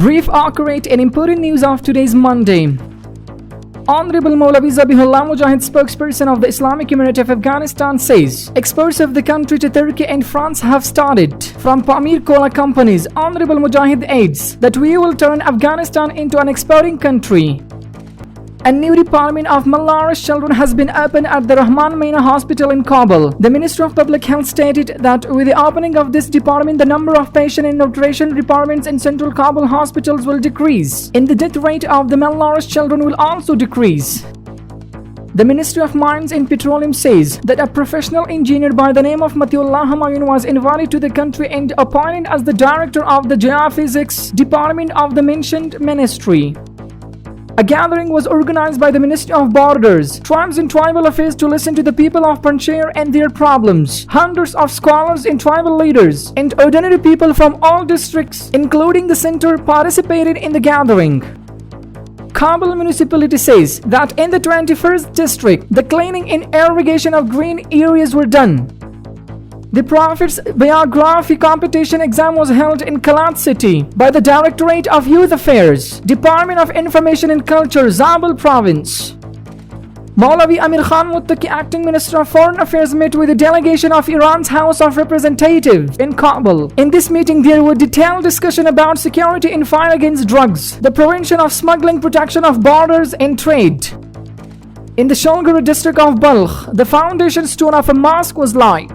Brief, accurate and important news of today's Monday. Honorable Maulavi Zabihullah Mujahid, spokesperson of the Islamic Emirate of Afghanistan, says exports of the country to Turkey and France have started from Pamir Cola companies. Honorable Mujahid adds that we will turn Afghanistan into an exporting country. A new department of malnourished children has been opened at the Rahman Maina Hospital in Kabul. The Minister of Public Health stated that with the opening of this department, the number of patient and nutrition departments in central Kabul hospitals will decrease, and the death rate of the malnourished children will also decrease. The Ministry of Mines and Petroleum says that a professional engineer by the name of Matiullah Humayun was invited to the country and appointed as the director of the Geophysics department of the mentioned ministry. A gathering was organized by the Ministry of Borders, Tribes and Tribal Affairs to listen to the people of Panjshir and their problems. Hundreds of scholars and tribal leaders and ordinary people from all districts, including the center, participated in the gathering. Kabul municipality says that in the 21st district, the cleaning and irrigation of green areas were done. The Prophet's biography competition exam was held in Kalat city by the Directorate of Youth Affairs, Department of Information and Culture, Zabul Province. Maulavi Amir Khan Muttaqi, acting Minister of Foreign Affairs, met with a delegation of Iran's House of Representatives in Kabul. In this meeting, there was detailed discussion about security and fight against drugs, the prevention of smuggling, protection of borders and trade. In the Sholgara district of Balkh, the foundation stone of a mosque was laid.